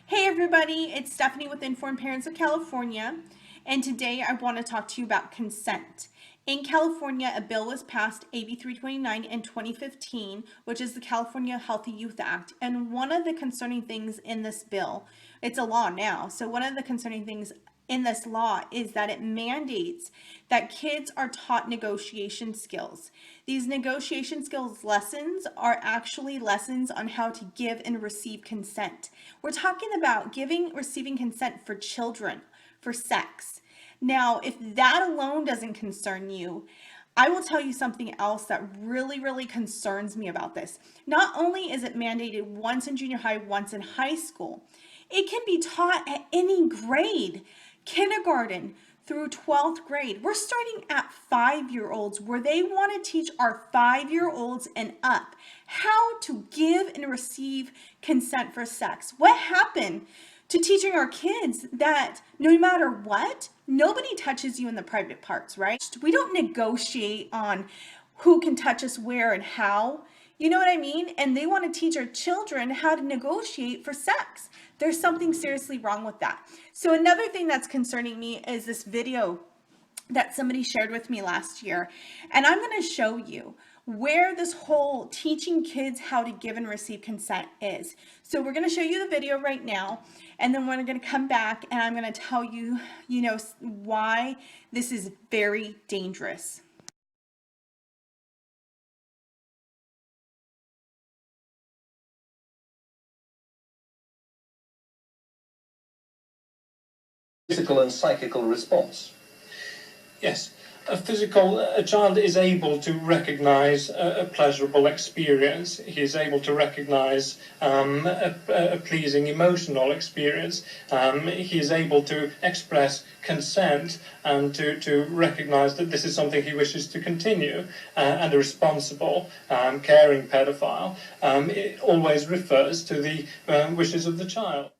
Hey everybody, it's Stephanie with Informed Parents of California, and today I want to talk to you about consent. In California, a bill was passed, AB 329 in 2015, which is the California Healthy Youth Act, and one of the concerning things in this bill, it's a law now, so one of the concerning things in this law is that it mandates that kids are taught negotiation skills. These negotiation skills lessons are actually lessons on how to give and receive consent. We're talking about giving, receiving consent for children, for sex. Now, if that alone doesn't concern you, I will tell you something else that really concerns me about this. Not only is it mandated once in junior high, once in high school, it can be taught at any grade, kindergarten through 12th grade. We're starting at 5-year-olds where they want to teach our 5-year-olds and up how to give and receive consent for sex. What happened to teaching our kids that no matter what, nobody touches you in the private parts, right? We don't negotiate on who can touch us where and how. You know what I mean? And they want to teach our children how to negotiate for sex. There's something seriously wrong with that. So another thing that's concerning me is this video that somebody shared with me last year. And I'm going to show you where this whole teaching kids how to give and receive consent is. So we're going to show you the video right now, and then we're going to come back and I'm going to tell you, why this is very dangerous. Physical and psychical response. Yes, a child is able to recognize a pleasurable experience. He is able to recognize a pleasing emotional experience. He is able to express consent and to recognize that this is something he wishes to continue. And a responsible, caring pedophile it always refers to the wishes of the child.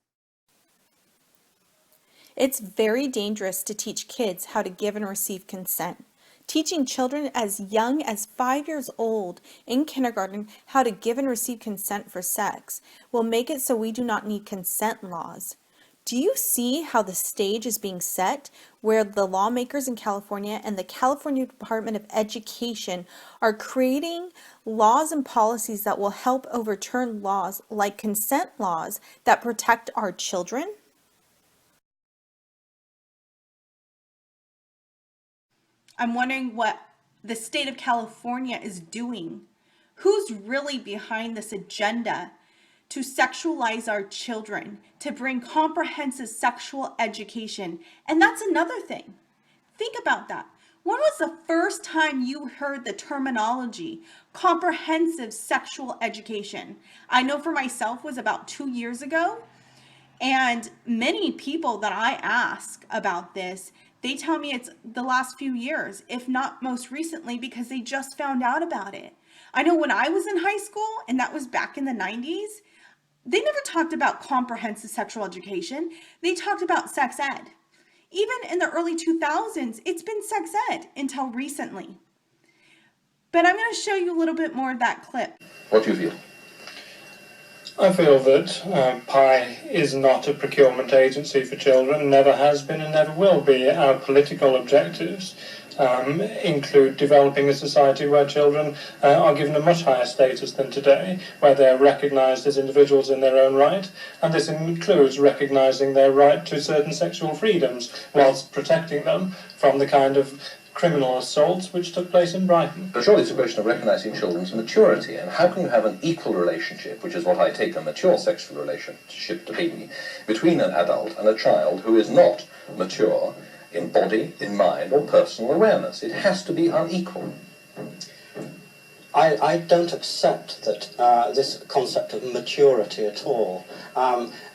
It's very dangerous to teach kids how to give and receive consent. Teaching children as young as 5 years old in kindergarten how to give and receive consent for sex will make it so we do not need consent laws. Do you see how the stage is being set where the lawmakers in California and the California Department of Education are creating laws and policies that will help overturn laws like consent laws that protect our children? I'm wondering what the state of California is doing. Who's really behind this agenda to sexualize our children, to bring comprehensive sexual education? And that's another thing. Think about that. When was the first time you heard the terminology comprehensive sexual education? I know for myself was about 2 years ago. And many people that I ask about this, they tell me it's the last few years, if not most recently, because they just found out about it. I know when I was in high school, and that was back in the 90s, they never talked about comprehensive sexual education. They talked about sex ed. Even in the early 2000s, it's been sex ed until recently. But I'm going to show you a little bit more of that clip. What do you feel? I feel that PI is not a procurement agency for children, never has been and never will be. Our political objectives include developing a society where children are given a much higher status than today, where they are recognised as individuals in their own right, and this includes recognising their right to certain sexual freedoms, whilst protecting them from the kind of criminal assaults which took place in Brighton. But surely it's a question of recognising children's maturity, and how can you have an equal relationship, which is what I take a mature sexual relationship to be, between an adult and a child who is not mature in body, in mind, or personal awareness? It has to be unequal. I don't accept that this concept of maturity at all.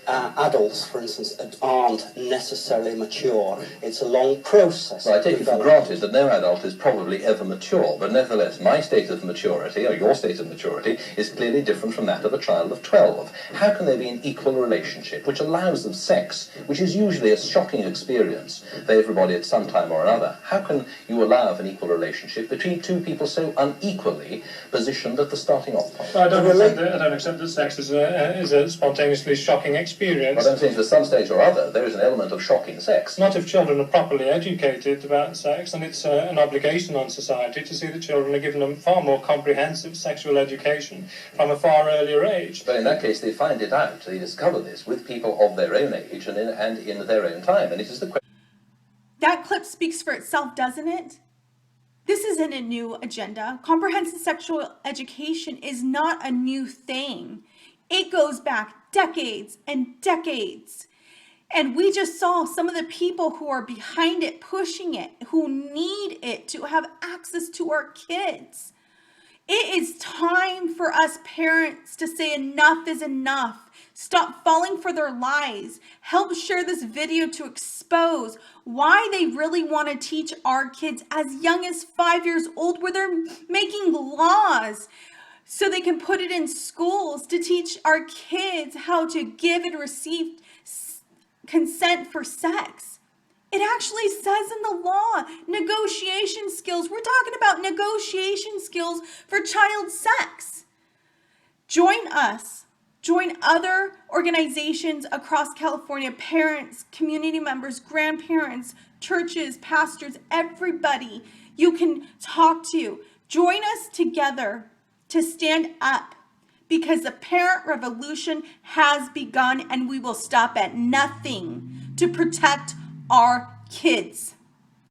Adults, for instance, aren't necessarily mature. It's a long process. Well, I take it for granted that no adult is probably ever mature, but nevertheless my state of maturity, or your state of maturity, is clearly different from that of a child of 12. How can there be an equal relationship which allows them sex, which is usually a shocking experience for everybody at some time or another? How can you allow an equal relationship between two people so unequally positioned at the starting off point? I don't accept that sex is a spontaneously shocking experience. experience. Well, I'm saying to some stage or other, there is an element of shocking sex. Not if children are properly educated about sex, and it's an obligation on society to see that children are given a far more comprehensive sexual education from a far earlier age. But in that case, they find it out, they discover this with people of their own age and in their own time. And it is the question. That clip speaks for itself, doesn't it? This isn't a new agenda. Comprehensive sexual education is not a new thing. It goes back decades and decades. And we just saw some of the people who are behind it, pushing it, who need it to have access to our kids. It is time for us parents to say enough is enough. Stop falling for their lies. Help share this video to expose why they really want to teach our kids as young as 5 years old, where they're making laws so they can put it in schools to teach our kids how to give and receive consent for sex. It actually says in the law, negotiation skills. We're talking about negotiation skills for child sex. Join us. Join other organizations across California, parents, community members, grandparents, churches, pastors, everybody you can talk to. Join us together to stand up, because the parent revolution has begun, and we will stop at nothing to protect our kids.